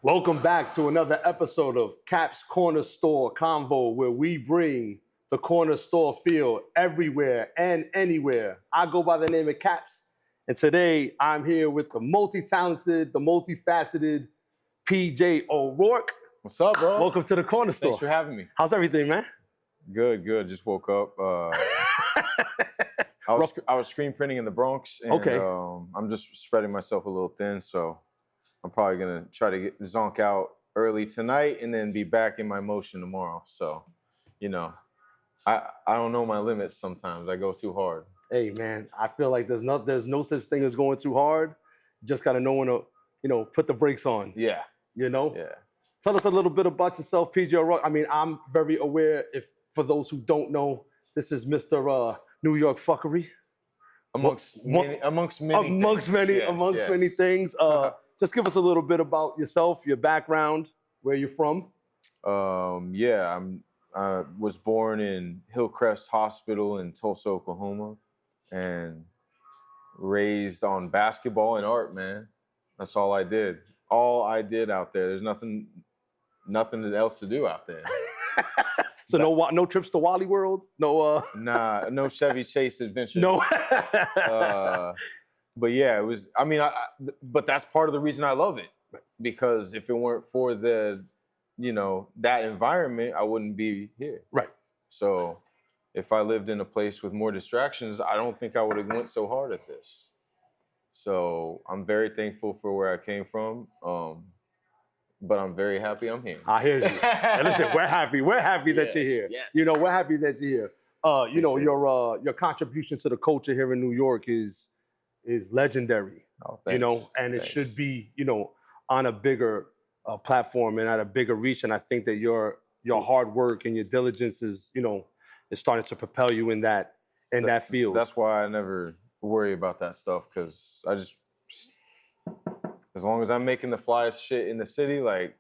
Welcome back to another episode of Caps Cornerstore Convo, where we bring the corner store feel everywhere and anywhere. I go by the name of Caps, and today I'm here with the multi-talented, the multifaceted Pj O'Rourke. What's up, bro? Welcome to the corner store. Thanks for having me. How's everything, man? Good. Just woke up. I was screen printing in the Bronx, and Okay. I'm just spreading myself a little thin, so I'm probably gonna try to get zonk out early tonight and then be back in my motion tomorrow. So, you know, I don't know my limits sometimes. I go too hard. Hey, man, I feel like there's no such thing as going too hard. You just gotta know when to, put the brakes on. Yeah. Yeah. Tell us a little bit about yourself, Pj O'Rourke. I mean, I'm very aware, for those who don't know, this is Mr. New York Fuckery. Amongst many things. Just give us a little bit about yourself, your background, where you're from. I was born in Hillcrest Hospital in Tulsa, Oklahoma, and raised on basketball and art, man. That's all I did. All I did out there. There's nothing else to do out there. So no trips to Wally World? No. Nah, no Chevy Chase adventures. No. But yeah, it was. I mean, but that's part of the reason I love it, because if it weren't for that environment, I wouldn't be here. Right. So, if I lived in a place with more distractions, I don't think I would have went so hard at this. So I'm very thankful for where I came from. But I'm very happy I'm here. I hear you. And listen, we're happy. We're happy that you're here. Yes. We're happy that you're here. Your contribution to the culture here in New York is legendary. Oh, thanks. And it should be, on a bigger platform and at a bigger reach. And I think that your hard work and your diligence is starting to propel you in that field. That's why I never worry about that stuff, because I just, as long as I'm making the flyest shit in the city, like,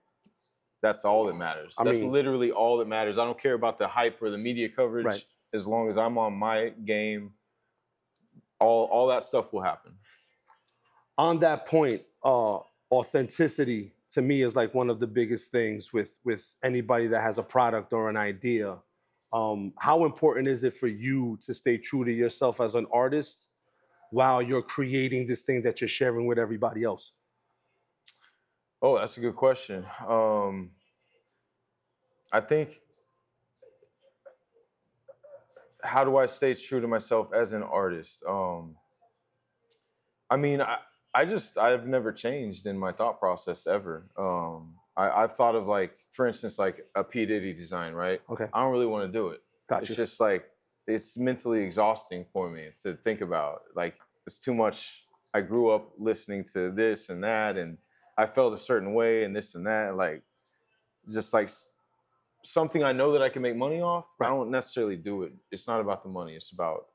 that's all that matters. That's literally all that matters. I don't care about the hype or the media coverage. Right. As long as I'm on my game, all that stuff will happen. On that point, authenticity to me is like one of the biggest things with anybody that has a product or an idea. How important is it for you to stay true to yourself as an artist while you're creating this thing that you're sharing with everybody else? Oh, that's a good question. I think, how do I stay true to myself as an artist? I've never changed in my thought process ever. I've thought of, like, for instance, like a P. Diddy design, right? Okay. I don't really want to do it. Gotcha. It's just like, it's mentally exhausting for me to think about. Like, it's too much. I grew up listening to this and that, and I felt a certain way and this and that. Like, just like something I know that I can make money off, right. I don't necessarily do it. It's not about the money. It's about,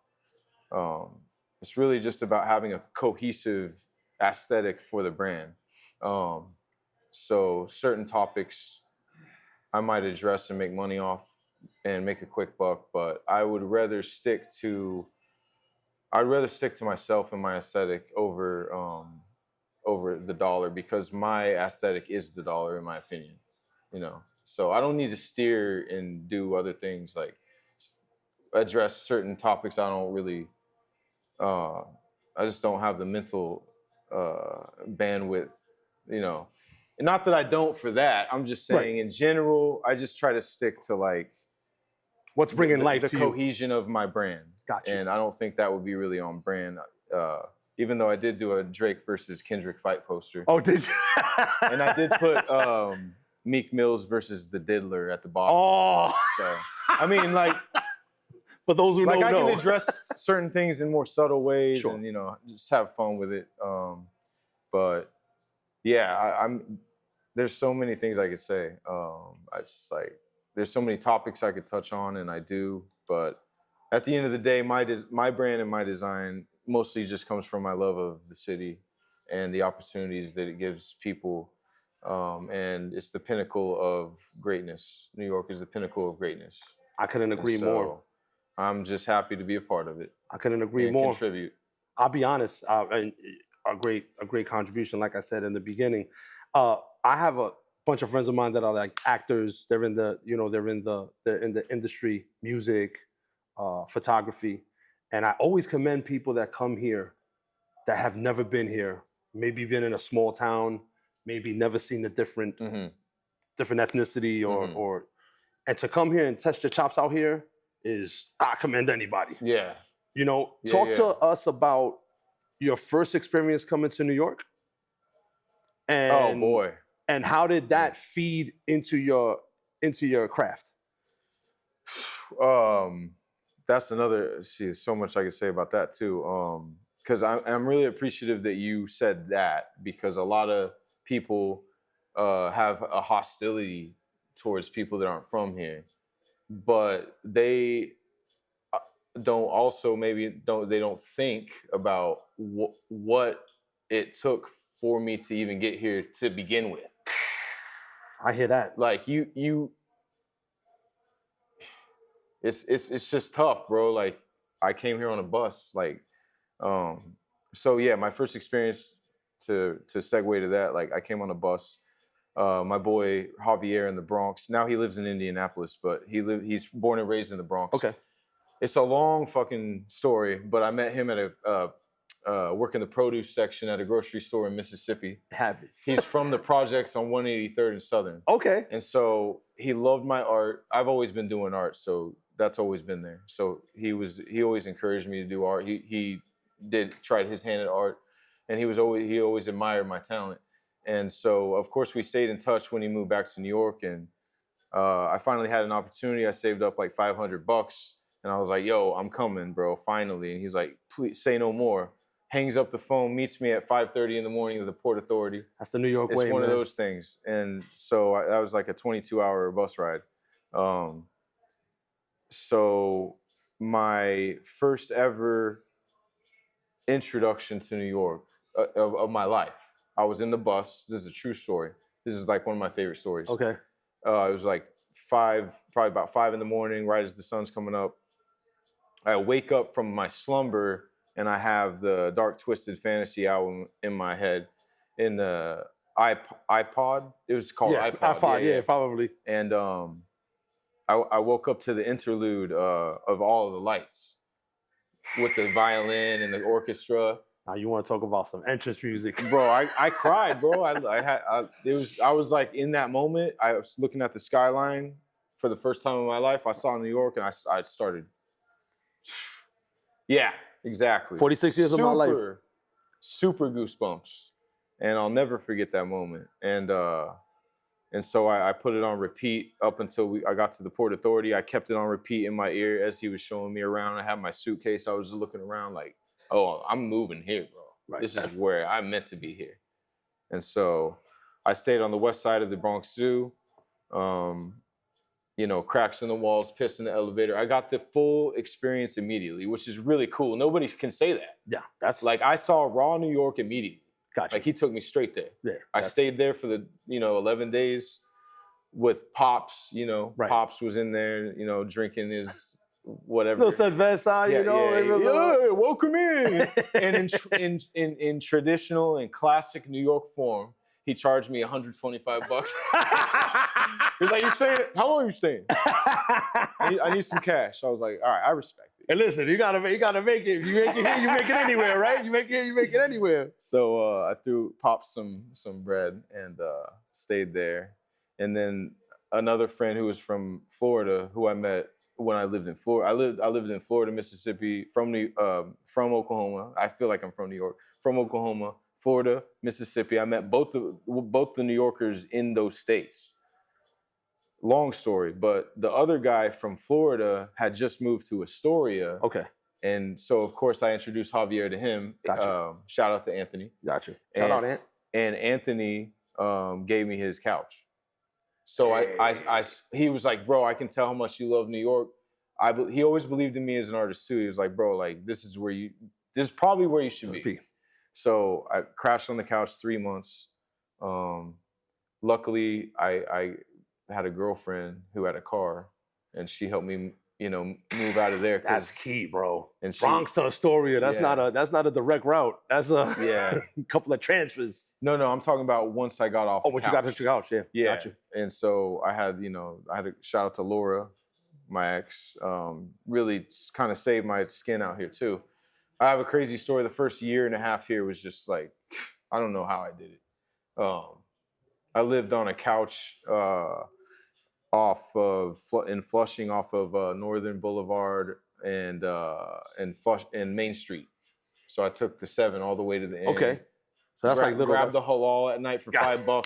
it's really just about having a cohesive aesthetic for the brand. So certain topics I might address and make money off and make a quick buck, but I'd rather stick to myself and my aesthetic over the dollar, because my aesthetic is the dollar, in my opinion. So I don't need to steer and do other things, like address certain topics. I don't really, I just don't have the mental bandwidth, And not that I don't for that. I'm just saying, right. In general, I just try to stick to, like, what's bringing life to the cohesion of my brand. Gotcha. And I don't think that would be really on brand. Even though I did do a Drake versus Kendrick fight poster. Oh, did you? And I did put Meek Mills versus the Diddler at the bottom. Oh. So, I mean, like, for those who don't know. I can address certain things in more subtle ways, sure. And, just have fun with it. But yeah, there's so many things I could say. There's so many topics I could touch on, and I do. But at the end of the day, my brand and my design mostly just comes from my love of the city and the opportunities that it gives people. And it's the pinnacle of greatness. New York is the pinnacle of greatness. I couldn't agree more. I'm just happy to be a part of it. I couldn't agree more. Contribute. I'll be honest, a great contribution, like I said in the beginning. I have a bunch of friends of mine that are like actors. They're in the, they're in the industry, music, photography, and I always commend people that come here that have never been here, maybe been in a small town, maybe never seen a different different ethnicity or and to come here and test your chops out here is, I commend anybody. Yeah. Talk to us about your first experience coming to New York. And, oh boy. And how did that feed into your craft? That's another. See, so much I could say about that too. Because I'm really appreciative that you said that, because a lot of people have a hostility towards people that aren't from here, but they don't think about what it took for me to even get here to begin with. I hear that. Like it's just tough, bro. Like, I came here on a bus. Like, so yeah, my first experience, to segue to that, like, I came on a bus. My boy Javier in the Bronx. Now he lives in Indianapolis, but he's born and raised in the Bronx. Okay. It's a long fucking story, but I met him at working the produce section at a grocery store in Mississippi. He's from the projects on 183rd and Southern. Okay. And so he loved my art. I've always been doing art, so that's always been there. So he always encouraged me to do art. He tried his hand at art, and he always admired my talent. And so, of course, we stayed in touch when he moved back to New York, and I finally had an opportunity. I saved up like $500, and I was like, "Yo, I'm coming, bro, finally." And he's like, "Please say no more." Hangs up the phone, meets me at 5:30 in the morning at the Port Authority. That's the New York way, It's one man. of those things. And so that was like a 22-hour bus ride. So my first ever introduction to New York of my life, I was in the bus. This is a true story. This is like one of my favorite stories. Okay. It was like probably about 5 in the morning, right as the sun's coming up. I wake up from my slumber, and I have the Dark Twisted Fantasy album in my head, in the iPod. It was called iPod. Yeah, probably. And I woke up to the interlude of All of the Lights with the violin and the orchestra. Now you want to talk about some entrance music, bro? I cried, bro. I was like, in that moment, I was looking at the skyline for the first time in my life. I saw New York, and I started. Yeah, exactly. 46 years of my life. Super goosebumps, and I'll never forget that moment. And so I put it on repeat up until I got to the Port Authority. I kept it on repeat in my ear as he was showing me around. I had my suitcase. I was just looking around like, oh, I'm moving here, bro. Right. This is where I'm meant to be here. And so I stayed on the west side of the Bronx Zoo. Cracks in the walls, piss in the elevator. I got the full experience immediately, which is really cool. Nobody can say that. Yeah, that's like, I saw raw New York immediately. Gotcha. Like, he took me straight there. Yeah, I stayed there for the 11 days with Pops. Right. Pops was in there, drinking his whatever. Little Sylvester, Yeah, welcome in. And in traditional and classic New York form, he charged me $125. He's like, "You staying? How long are you staying?" I need some cash. I was like, "All right, I respect it." And listen, you gotta make it. If you make it here, you make it anywhere, right? You make it here, you make it anywhere. So I threw Pops some bread and stayed there. And then another friend who was from Florida, who I met when I lived in Florida. I lived in Florida, Mississippi, from Oklahoma. I feel like I'm from New York. From Oklahoma, Florida, Mississippi. I met both the New Yorkers in those states. Long story, but the other guy from Florida had just moved to Astoria. Okay. And so, of course, I introduced Javier to him. Gotcha. Shout out to Anthony. Gotcha. Shout out, Ant. And Anthony gave me his couch. So he was like, "Bro, I can tell how much you love New York." He always believed in me as an artist too. He was like, "Bro, like, this is probably where you should be." So I crashed on the couch 3 months. Luckily, I had a girlfriend who had a car, and she helped me move out of there. That's key, bro. And Bronx to Astoria. That's not a direct route. That's a couple of transfers. No, I'm talking about once I got off. Oh, once you got to Chicago, yeah. Got you. And so I had to shout out to Laura, my ex. Really kind of saved my skin out here too. I have a crazy story. The first year and a half here was just like, I don't know how I did it. I lived on a couch in Flushing, off of Northern Boulevard and Main Street. So I took the 7 all the way to the end. Okay, so that's like little. Grab the halal at night for $5.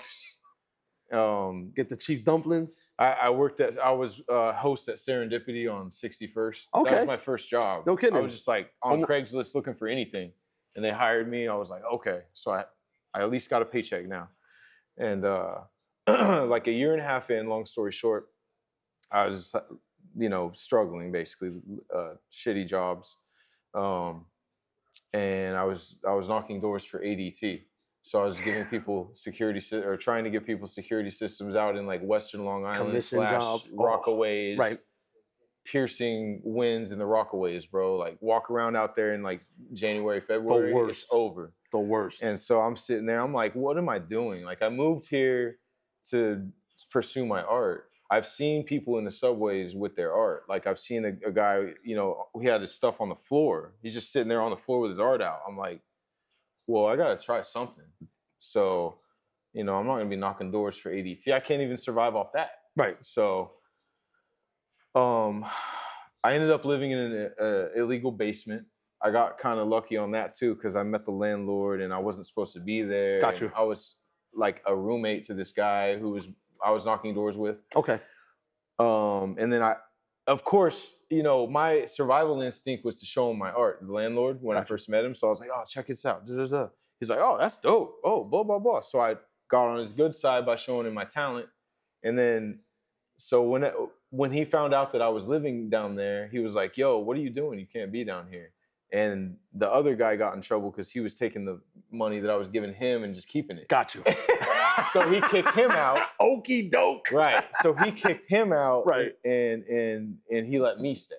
Get the chief dumplings. I was host at Serendipity on 61st. Okay, that was my first job. No kidding. I was just like on Craigslist looking for anything, and they hired me. I was like, okay, so I at least got a paycheck now. And like a year and a half in, long story short, I was, struggling basically, shitty jobs. And I was knocking doors for ADT. So I was giving people trying to give people security systems out in like Western Long Island / Rockaways. Right. Piercing winds in the Rockaways, bro. Like walk around out there in like January, February. The worst. It's over. The worst. And so I'm sitting there, I'm like, what am I doing? Like I moved here to pursue my art. I've seen people in the subways with their art. Like I've seen a guy, he had his stuff on the floor. He's just sitting there on the floor with his art out. I'm like, well, I gotta try something. So, I'm not gonna be knocking doors for ADT. I can't even survive off that. Right. So, I ended up living in an illegal basement. I got kind of lucky on that too, because I met the landlord and I wasn't supposed to be there. Got you. I was like a roommate to this guy I was knocking doors with. Okay. And then of course, my survival instinct was to show him my art, the landlord, when I first met him. So I was like, oh, check this out. Da-da-da. He's like, oh, that's dope. Oh, blah, blah, blah. So I got on his good side by showing him my talent. And then, so when he found out that I was living down there, he was like, yo, what are you doing? You can't be down here. And the other guy got in trouble because he was taking the money that I was giving him and just keeping it. Got you. So he kicked him out. Okie doke. Right. So he kicked him out. Right. And he let me stay.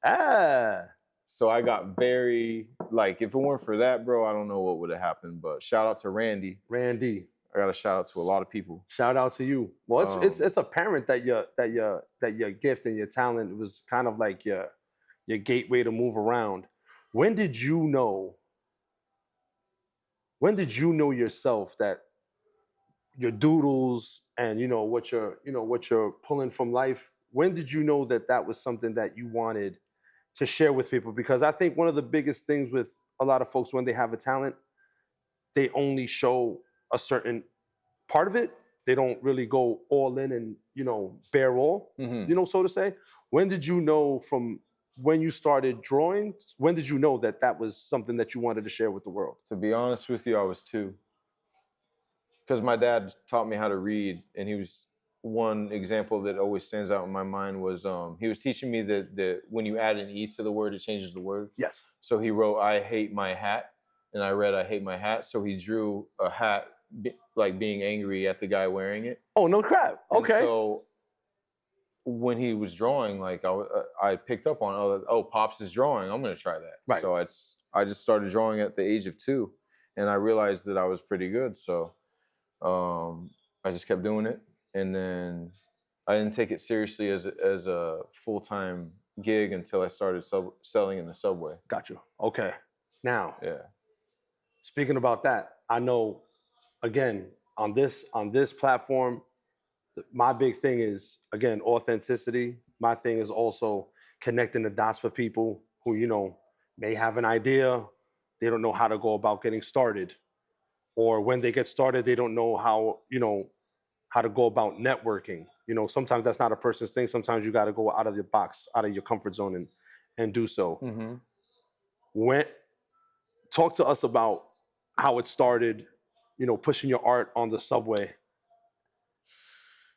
Ah. So I got very, like, if it weren't for that, bro, I don't know what would have happened. But shout out to Randy. I got a shout out to a lot of people. Shout out to you. Well, it's apparent that your gift and your talent was kind of like your gateway to move around. When did you know yourself that your doodles and what you're pulling from life? When did you know that was something that you wanted to share with people? Because I think one of the biggest things with a lot of folks, when they have a talent, they only show a certain part of it. They don't really go all in and bare all, so to say. When did you know, from when you started drawing, when did you know that was something that you wanted to share with the world? To be honest with you, I was 2. Because my dad taught me how to read, and he was one example that always stands out in my mind was he was teaching me that when you add an E to the word, it changes the word. Yes. So he wrote, I hate my hat, and I read, I hate my hat. So he drew a hat like being angry at the guy wearing it. Oh, no crap. Okay. And so when he was drawing, like I picked up on, Pops is drawing. I'm going to try that. Right. So I just started drawing at the age of 2, and I realized that I was pretty good. So I just kept doing it. And then I didn't take it seriously as a full-time gig until I started selling in the subway. Got you. Okay. Now, yeah. Speaking about that, I know, again, on this platform, my big thing is, again, authenticity. My thing is also connecting the dots for people who, may have an idea. They don't know how to go about getting started. Or when they get started, they don't know how to go about networking. Sometimes that's not a person's thing. Sometimes you got to go out of the box, out of your comfort zone and do so. Mm-hmm. Talk to us about how it started, pushing your art on the subway.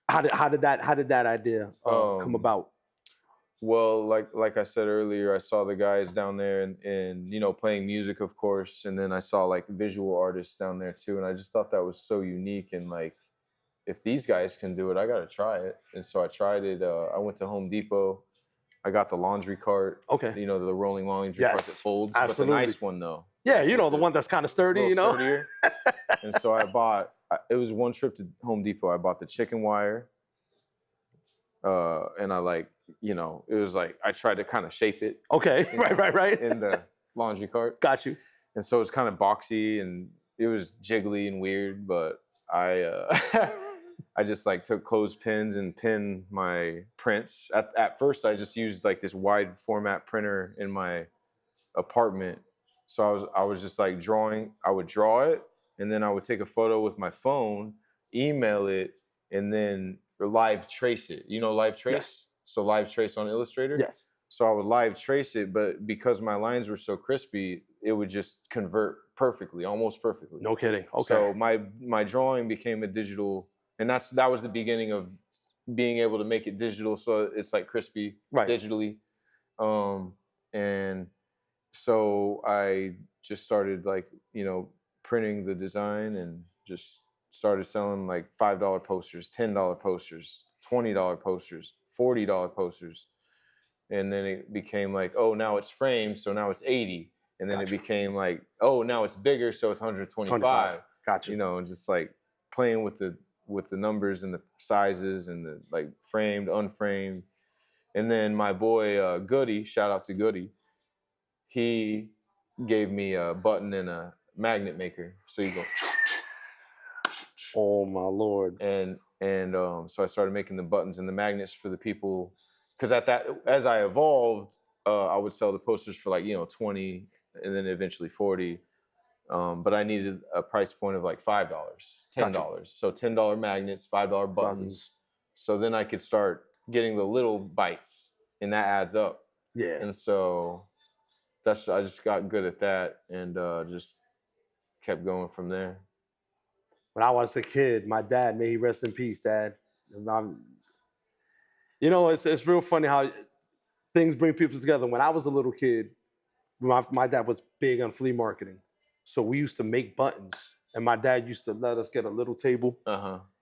How did that idea come about? Well, like I said earlier, I saw the guys down there and playing music, of course, and then I saw like visual artists down there too, and I just thought that was so unique, and like, if these guys can do it, I gotta try it. And so I tried it. I went to Home Depot. I got the laundry cart. Okay. You know, the rolling laundry cart that folds. Absolutely. But the nice one, though. Yeah, you know, the one that's kind of sturdy, you know? Sturdier. And so it was one trip to Home Depot. I bought the chicken wire. And I like, you know, it was like, I tried to kind of shape it. Okay, right. In the laundry cart. Got you. And so it's kind of boxy and it was jiggly and weird, but I I just like took clothespins and pinned my prints. At first, I just used like this wide format printer in my apartment. So I was just like drawing. I would draw it, and then I would take a photo with my phone, email it, and then live trace it. You know live trace? Yes. So live trace on Illustrator? Yes. So I would live trace it, but because my lines were so crispy, it would just convert perfectly, almost perfectly. No kidding. Okay. So my drawing became a digital, and that was the beginning of being able to make it digital, so it's like crispy digitally. And so I just started like, you know, printing the design and just started selling like $5 posters, $10 posters, $20 posters, $40 posters. And then it became like, oh, now it's framed, so now it's 80. And then it became like, oh, now it's bigger, so it's 125. Gotcha. You know, and just like playing with the numbers and the sizes and the like framed, unframed. And then my boy Goody, shout out to Goody, he gave me a button and a magnet maker. So you go. Oh my Lord. And so I started making the buttons and the magnets for the people. Because as I evolved, I would sell the posters for like, you know, 20 and then eventually 40. But I needed a price point of like $5, $10. Gotcha. So $10 magnets, $5 buttons. So then I could start getting the little bites, and that adds up. Yeah. And so I just got good at that and just kept going from there. When I was a kid, my dad, may he rest in peace, Dad. You know, it's real funny how things bring people together. When I was a little kid, my dad was big on flea marketing. So we used to make buttons, and my dad used to let us get a little table,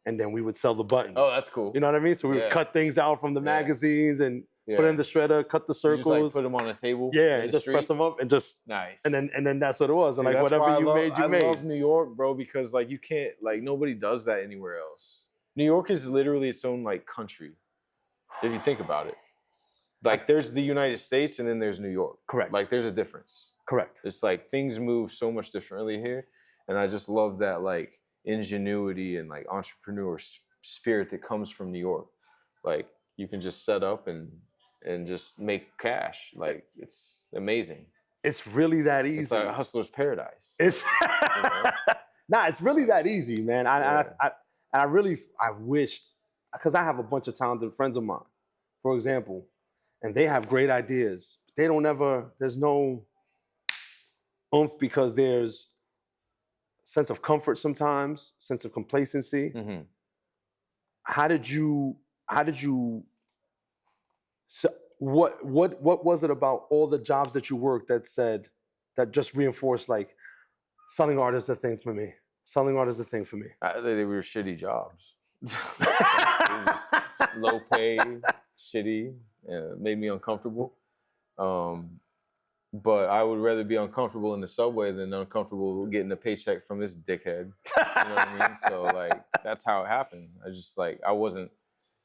and then we would sell the buttons. Oh, that's cool. You know what I mean? So we would cut things out from the magazines and put it in the shredder, cut the circles. You just like put them on a table. Yeah, and just press them up and just nice. And then that's what it was. See, and like whatever you made. I love New York, bro, because like you can't, like nobody does that anywhere else. New York is literally its own like country, if you think about it. Like there's the United States and then there's New York. Correct. Like there's a difference. Correct. It's like things move so much differently here. And I just love that like ingenuity and like entrepreneur spirit that comes from New York. Like you can just set up and just make cash. Like it's amazing. It's really that easy. It's like a hustler's paradise. It's you know? Nah, it's really that easy, man. I wish, because I have a bunch of talented friends of mine, for example, and they have great ideas. They don't ever, there's no oomph because there's sense of comfort sometimes, sense of complacency. Mm-hmm. How did you, so what was it about all the jobs that you worked that just reinforced like selling art is the thing for me? Selling art is the thing for me. They were shitty jobs. They were just low pay, shitty, made me uncomfortable. But I would rather be uncomfortable in the subway than uncomfortable getting a paycheck from this dickhead. You know what I mean? So like, that's how it happened. I wasn't,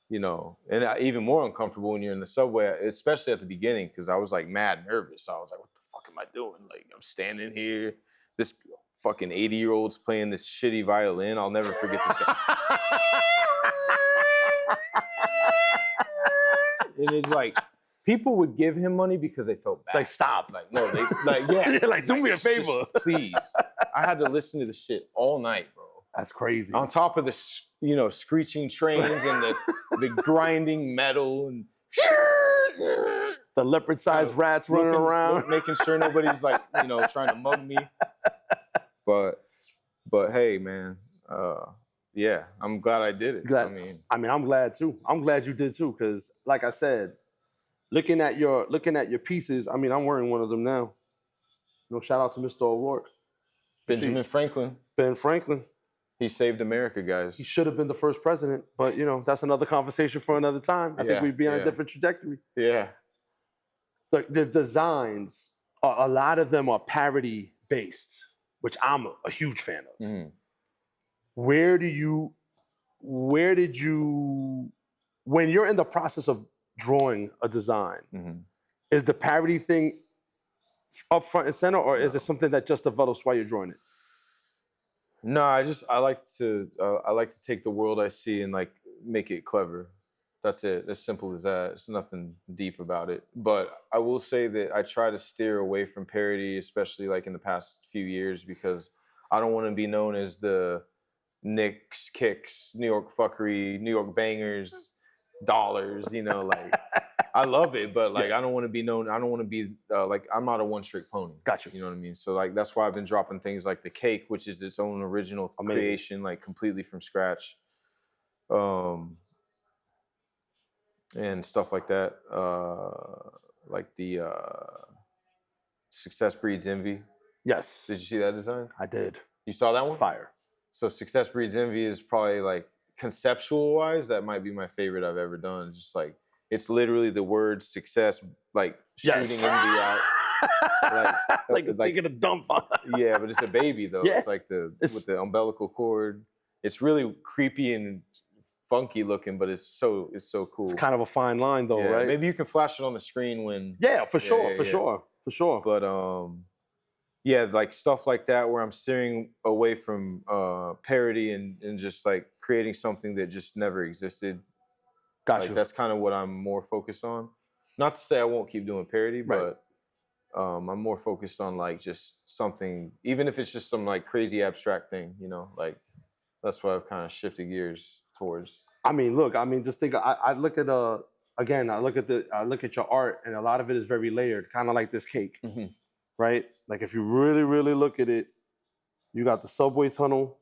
you know, and even more uncomfortable when you're in the subway, especially at the beginning, because I was like mad nervous. So I was like, what the fuck am I doing? Like, I'm standing here, this fucking 80-year-old's playing this shitty violin. I'll never forget this guy. And it's like, people would give him money because they felt bad. Like, stop. Like, no, they, like, yeah. Like, do me a favor. Please. I had to listen to the shit all night, bro. That's crazy. On top of the, you know, screeching trains and the grinding metal and the leopard-sized rats running around. Making sure nobody's like, you know, trying to mug me. But hey, man, yeah, I'm glad I did it. I mean, I'm glad too. I'm glad you did too, because like I said, looking at your pieces, I mean, I'm wearing one of them now. You know, shout out to Mr. O'Rourke. Benjamin Franklin. Ben Franklin. He saved America, guys. He should have been the first president, but you know, that's another conversation for another time. I think we'd be on a different trajectory. Yeah. the designs, a lot of them are parody based, which I'm a huge fan of. Mhm. Where did you, when you're in the process of drawing a design, Mhm. is the parody thing up front and center, or is No. it something that just develops while you're drawing it? No, I like to take the world I see and like make it clever. That's it. As simple as that. It's nothing deep about it. But I will say that I try to steer away from parody, especially like in the past few years, because I don't want to be known as the Knicks, Kicks, New York Fuckery, New York Bangers, Dollars. Like I love it, but like Yes. I don't want to be known. I don't want to be like I'm not a one-trick pony. Gotcha. You know what I mean? So like that's why I've been dropping things like the cake, which is its own original Amazing. creation, like completely from scratch, and stuff like that. Like the Success Breeds Envy. Yes, Did you see that design? I did. You saw that one? Fire. So Success Breeds Envy is probably like conceptual wise, that might be my favorite I've ever done. It's just like it's literally the word success, like shooting Yes. envy out. Like it's taking a dump. Yeah, but it's a baby though. Yeah. It's like with the umbilical cord. It's really creepy and funky looking, but it's so cool. It's kind of a fine line though, Yeah, right? maybe you can flash it on the screen when. Yeah, for sure, yeah, for yeah. sure, for sure. But yeah, like stuff like that where I'm steering away from parody and just like creating something that just never existed. Got Like you. that's kind of what I'm more focused on. Not to say I won't keep doing parody, Right. but I'm more focused on like just something, even if it's just some like crazy abstract thing, like that's what I've kind of shifted gears towards. I mean, look, just think. I look at again. I look at your art, and a lot of it is very layered, kind of like this cake, Mhm. right? Like if you really, really look at it, you got the subway tunnel,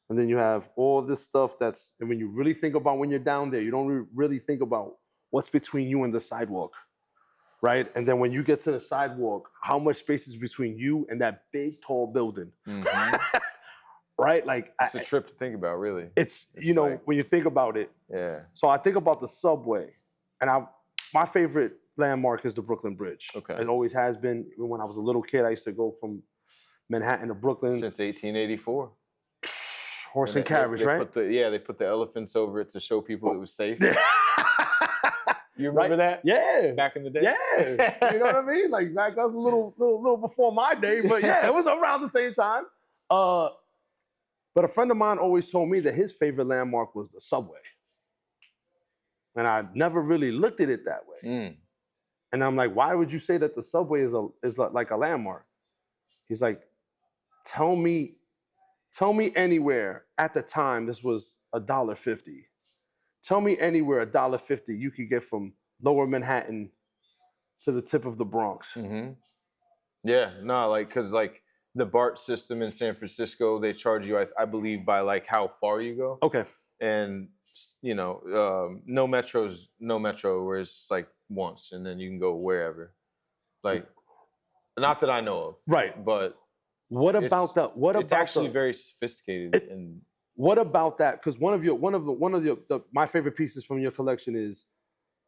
and then you have all this stuff that's. And when you really think about when you're down there, you don't really think about what's between you and the sidewalk, right? And then when you get to the sidewalk, how much space is between you and that big, tall building, Mhm. right? Like It's a trip to think about, really. it's like- when you think about it. Yeah. So I think about the subway, and my favorite landmark is the Brooklyn Bridge. Okay. It always has been. Even when I was a little kid, I used to go from Manhattan to Brooklyn. Since 1884. Horse and carriage, they right? They put the elephants over it to show people it was safe. You remember that? Yeah. Back in the day? Yeah. You know what I mean? Like that was a little before my day, but yeah, it was around the same time. But a friend of mine always told me that his favorite landmark was the subway. And I never really looked at it that way. Mm. And I'm like, why would you say that the subway is like a landmark? He's like, tell me anywhere at the time this was $1.50. Tell me anywhere $1.50 you could get from Lower Manhattan to the tip of the Bronx. Mm-hmm. Yeah, no, like because like the BART system in San Francisco, they charge you, I believe, by like how far you go. Okay. And no metro, where it's like once, and then you can go wherever. Like, not that I know of. Right. But what about that? What it's about actually very sophisticated and. What about that? Because one of my favorite pieces from your collection is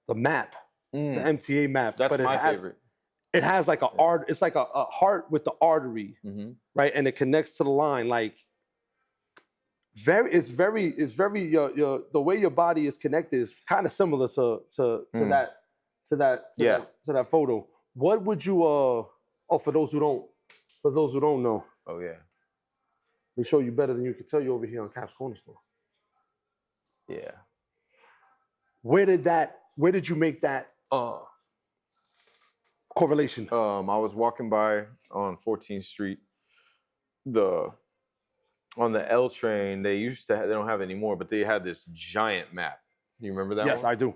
the map, the MTA map. That's my favorite. It has like it's like a heart with the artery, right? And it connects to the line. Like it's very the way your body is connected is kind of similar to that photo. What would you for those who don't know? Oh yeah. They show you better than you can tell you over here on Caps Cornerstore. Yeah. Where did you make that correlation? I was walking by on 14th Street. On the L train, they don't have it anymore, but they had this giant map. You remember that one? Yes, I do.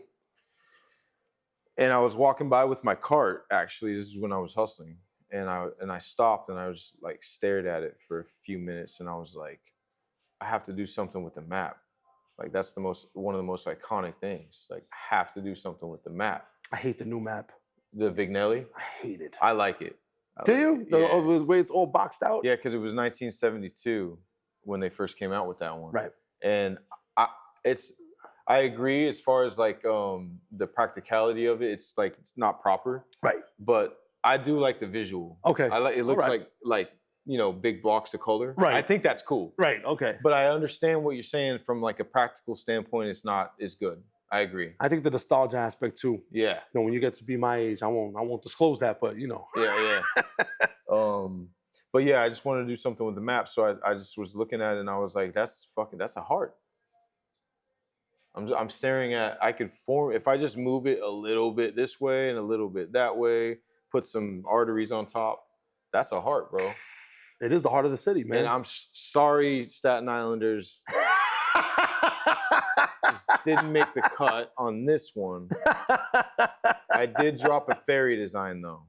And I was walking by with my cart, actually. This is when I was hustling. And I stopped and I was like stared at it for a few minutes and I was like, I have to do something with the map. Like that's one of the most iconic things. Like I have to do something with the map. I hate the new map. The Vignelli? I hate it. I like it. Do you? Yeah. The way it's all boxed out? Yeah, because it was 1972 when they first came out with that one. Right. And I I agree as far as like the practicality of it. It's like it's not proper. Right. But I do like the visual. Okay. I like it looks Alright. like you know, big blocks of color. Right. I think that's cool. Right. Okay. But I understand what you're saying from like a practical standpoint. It's not as good. I agree. I think the nostalgia aspect too. Yeah. You know, when you get to be my age, I won't disclose that, but you know. Yeah. But yeah, I just wanted to do something with the map. So I just was looking at it and I was like, that's a heart. I'm staring at, I could form, if I just move it a little bit this way and a little bit that way, put some arteries on top, that's a heart, bro. It is the heart of the city, man. And I'm sorry, Staten Islanders. Just didn't make the cut on this one. I did drop a ferry design though.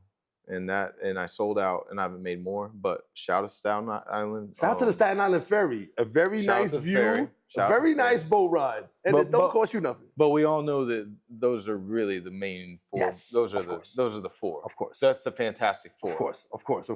And I sold out and I haven't made more. But shout out to Staten Island. Shout out to the Staten Island Ferry. A very nice view. A very nice boat ride. And it don't cost you nothing. But we all know that those are really the main four. Yes, those are the four. Of course. That's the Fantastic Four. Of course.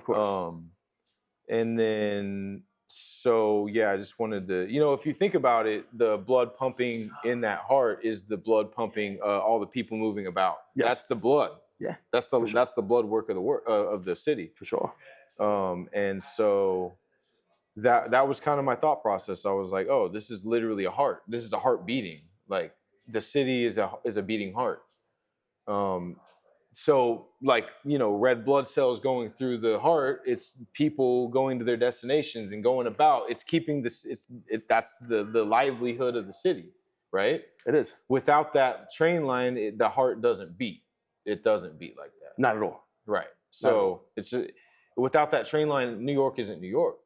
And then so yeah, I just wanted to, you know, if you think about it, the blood pumping in that heart is the blood pumping, all the people moving about. Yes. That's the blood. Yeah, that's the blood work of the city for sure. And so that was kind of my thought process. I was like, oh, this is literally a heart. This is a heart beating. Like the city is a beating heart. So like, you know, red blood cells going through the heart. It's people going to their destinations and going about. It's keeping this. That's the livelihood of the city, right? It is. Without that train line, the heart doesn't beat. It doesn't beat like that. Not at all. Right. So it's without that train line, New York isn't New York.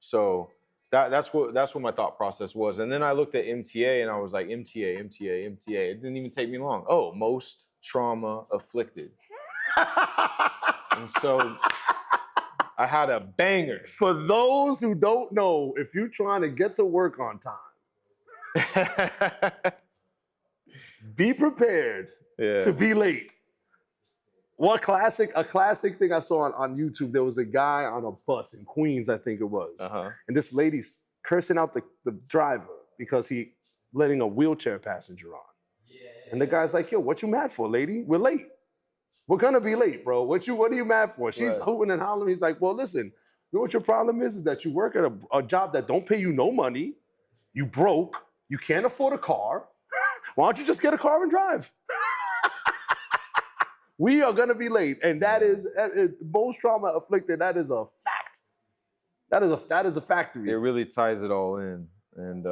So that's what my thought process was. And then I looked at MTA and I was like, MTA. It didn't even take me long. Oh, most trauma afflicted. And so I had a banger. For those who don't know, if you're trying to get to work on time, be prepared to be late. A classic thing I saw on YouTube, there was a guy on a bus in Queens, I think it was. And this lady's cursing out the driver because he letting a wheelchair passenger on. And the guy's like, yo, what you mad for, lady? We're late. We're gonna be late, bro. What are you mad for? She's hooting and hollering. He's like, well, listen, you know what your problem is that you work at a job that don't pay you no money. You broke. You can't afford a car. Why don't you just get a car and drive? We are gonna be late, and that is most trauma afflicted. That is a fact. That is a factory. It really ties it all in, and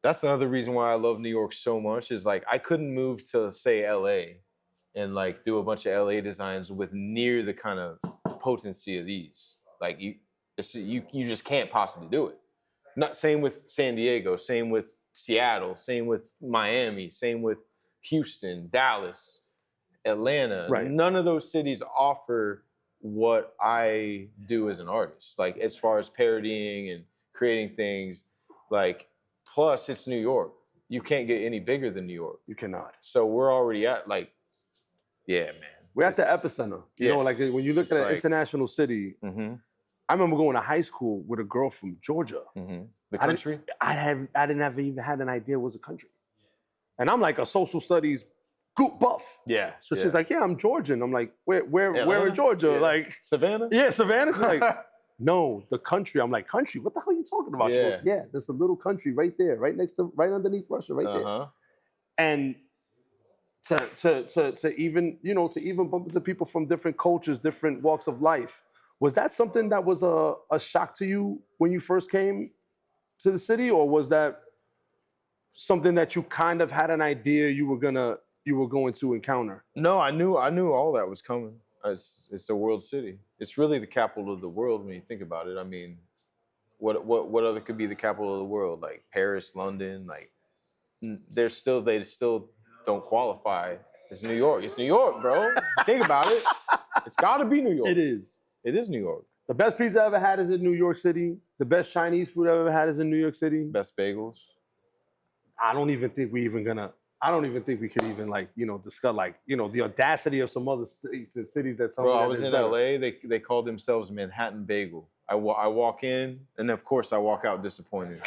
that's another reason why I love New York so much. Is like I couldn't move to say LA, and like do a bunch of LA designs with near the kind of potency of these. Like you just can't possibly do it. Not same with San Diego, same with Seattle, same with Miami, same with Houston, Dallas. Atlanta, right. None of those cities offer what I do as an artist. Like as far as parodying and creating things, like plus it's New York. You can't get any bigger than New York. You cannot. So we're already at like, yeah, man. We're at the epicenter. You know, like when you look at an international city, I remember going to high school with a girl from Georgia. The country? I didn't have even had an idea it was a country. And I'm like a social studies buff. Yeah. So she's like, yeah, I'm Georgian. I'm like, where in Georgia? Yeah. Like Savannah? Yeah, Savannah. She's like, no, the country. I'm like, country? What the hell are you talking about? She goes, yeah, there's a little country right there, right underneath Russia, right there. And to even bump into people from different cultures, different walks of life. Was that something that was a shock to you when you first came to the city, or was that something that you kind of had an idea you were going to encounter? No, I knew all that was coming. It's a world city. It's really the capital of the world when you think about it. I mean, what other could be the capital of the world? Like Paris, London, like they still don't qualify as New York. It's New York, bro. Think about it. It's got to be New York. It is. It is New York. The best pizza I ever had is in New York City. The best Chinese food I've ever had is in New York City. Best bagels. I don't even think we could even discuss the audacity of some other states and cities that. Bro, I was in LA. They called themselves Manhattan Bagel. I walk in, and of course I walk out disappointed.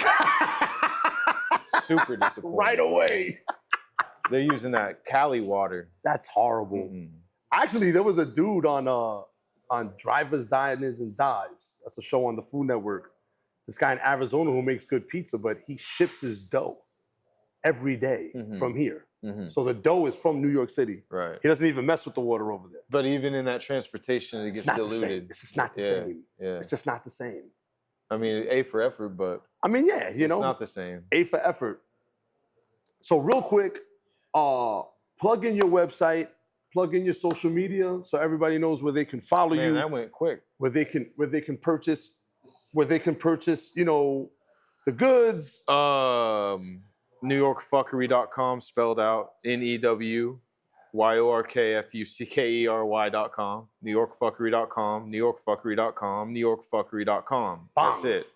super disappointed. Right away. They're using that Cali water. That's horrible. Mm-mm. Actually, there was a dude on Drivers, Diners, and Dives. That's a show on the Food Network. This guy in Arizona who makes good pizza, but he ships his dough every day from here. So the dough is from New York City. Right. He doesn't even mess with the water over there. But even in that transportation, it It's gets not the same. diluted. It's just not the same. Yeah. It's just not the same. I mean, A for effort, but I mean, yeah, you know, it's not the same. A for effort. So real quick, plug in your website, plug in your social media, so everybody knows where they can follow you. Man, that went quick. Where they can purchase, you know, the goods. NewYorkFuckery.com, spelled out NEWYORKFUCKERY.com. NewYorkFuckery.com. NewYorkFuckery.com. NewYorkFuckery.com. That's it.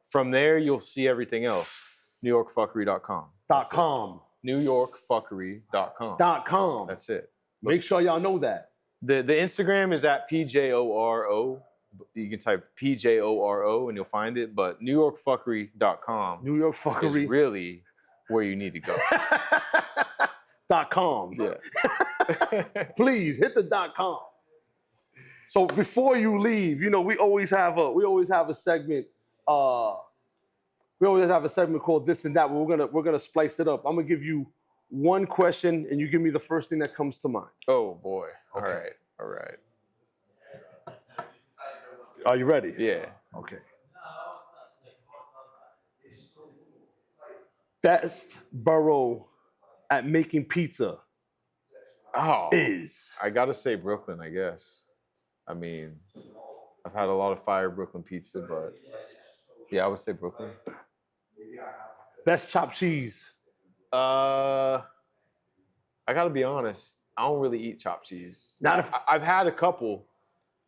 From there, you'll see everything else. NewYorkFuckery.com. .com. NewYorkFuckery.com. .com. That's it. Make sure y'all know that. The Instagram is at PJORO. You can type PJORO and you'll find it. But NewYorkFuckery.com. New York Fuckery. is really where you need to go. .com. Yeah. Please hit the .com. So before you leave, you know, we always have a segment. We always have a segment called This and That. Where we're gonna splice it up. I'm gonna give you one question, and you give me the first thing that comes to mind. Oh boy. Okay. All right. Are you ready? Yeah. Okay. Best borough at making pizza Oh. is. I gotta say Brooklyn, I guess. I mean, I've had a lot of fire Brooklyn pizza, but yeah, I would say Brooklyn. Best chopped cheese. I gotta be honest. I don't really eat chopped cheese. I've had a couple,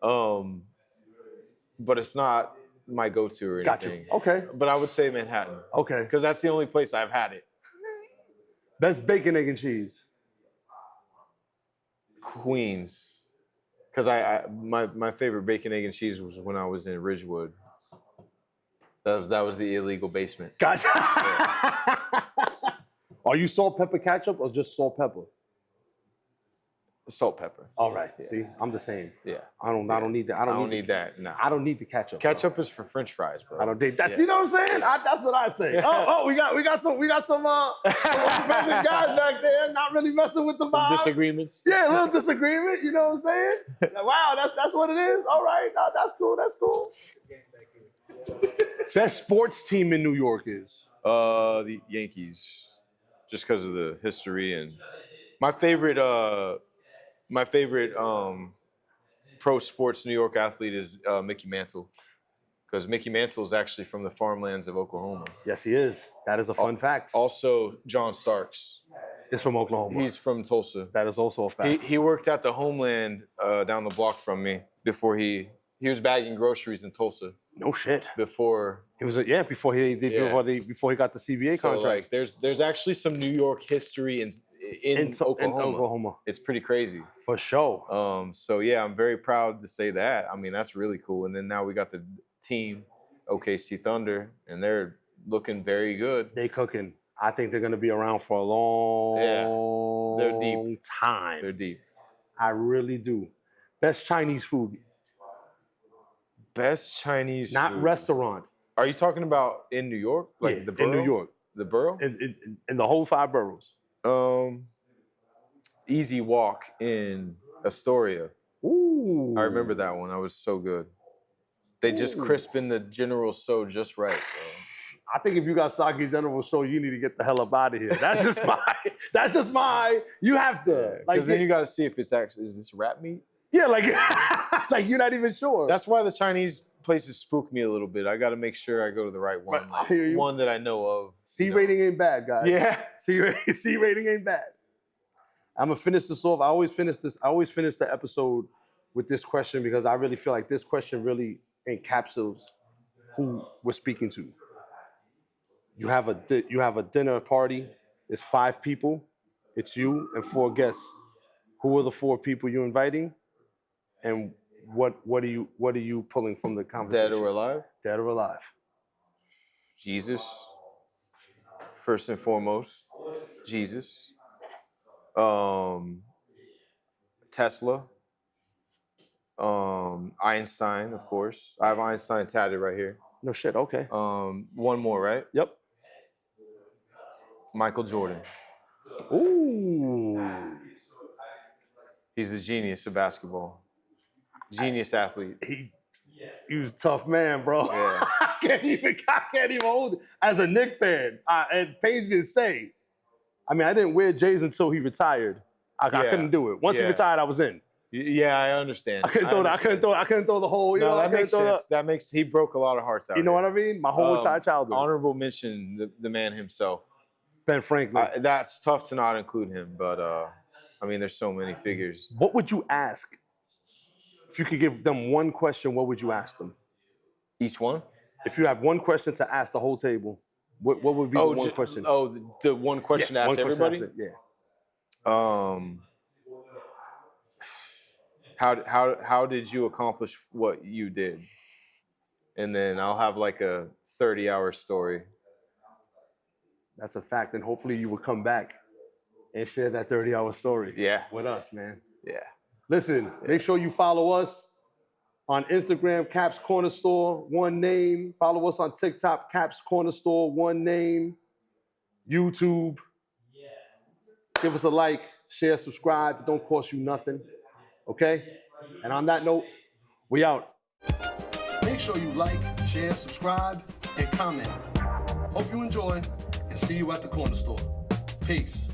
but it's not my go-to or anything. Got you. Okay. But I would say Manhattan Okay. because that's the only place I've had it. Best bacon, egg, and cheese. Queens, because my favorite bacon, egg, and cheese was when I was in Ridgewood. That was the illegal basement. Gotcha. Are you salt, pepper, ketchup, or just salt, pepper? Salt, pepper. All right. See, I'm the same. Yeah. I don't need that. I don't need that. No. I don't need the ketchup. Ketchup is for French fries, bro. I don't think that's. Yeah. You know what I'm saying? That's what I say. Oh, we got some offensive guys back there, not really messing with the Some vibe. disagreements. Yeah, a little disagreement. You know what I'm saying? Wow, that's what it is. All right, no, that's cool. That's cool. Best sports team in New York is The Yankees, just because of the history and my favorite pro sports New York athlete is Mickey Mantle, because Mickey Mantle is actually from the farmlands of Oklahoma. Yes, he is. That is a fun fact. Also, John Starks. It's from Oklahoma. He's from Tulsa. That is also a fact. He worked at the Homeland down the block from me before he was bagging groceries in Tulsa. No shit. Before He was before he got the CBA so contract. like there's actually some New York history in Oklahoma. It's pretty crazy. For sure. So yeah, I'm very proud to say that. I mean, that's really cool. And then now we got the team, OKC Thunder, and they're looking very good. They cooking. I think they're gonna be around for a long They're deep. time. They're deep. I really do. Best Chinese food. Best Chinese Not food. restaurant. Are you talking about in New York? Like Yeah, the borough? in New York. The borough? In the whole 5 boroughs. Easy Walk in Astoria. Ooh. I remember that one. That was so good. They just crispin the General So just right, bro. I think if you got Sake General Show, you need to get the hell up out of here. That's just my, you have to. Because then you got to see if it's actually, is this rat meat? Yeah, like, like you're not even sure. That's why the Chinese places spook me a little bit. I got to make sure I go to the right one. I hear you. One that I know of. C rating ain't bad, guys. Yeah. C rating ain't bad. I'm gonna finish this off. I always finish the episode with this question because I really feel like this question really encapsulates who we're speaking to. You have a dinner party. It's 5 people. It's you and 4 guests. Who are the 4 people you're inviting? And what are you pulling from the conversation? Dead or alive? Dead or alive? Jesus, first and foremost, Jesus, Tesla, Einstein, of course. I have Einstein tatted right here. No shit. Okay. One more, right? Yep. Michael Jordan. Ooh. He's the genius of basketball. Genius athlete. He was a tough man, bro. Yeah. I can't even hold it. As a Knicks fan, it pains me to say. I mean, I didn't wear J's until he retired. I couldn't do it. Once he retired, I was in. Yeah, I understand. I couldn't throw the whole. No, that makes sense. He broke a lot of hearts out. You know what I mean? My whole entire childhood. Honorable mention, the man himself, Ben Franklin. That's tough to not include him, but I mean, there's so many figures. What would you ask? If you could give them one question, what would you ask them? Each one? If you have one question to ask the whole table, what would be the one question? The one question to ask everybody? How did you accomplish what you did? And then I'll have like a 30-hour story. That's a fact. And hopefully you will come back and share that 30-hour story with us, man. Yeah. Listen, make sure you follow us on Instagram, Caps Cornerstore, one name. Follow us on TikTok, Caps Cornerstore, one name. YouTube. Give us a like, share, subscribe. It don't cost you nothing. Okay? And on that note, we out. Make sure you like, share, subscribe, and comment. Hope you enjoy, and see you at the corner store. Peace.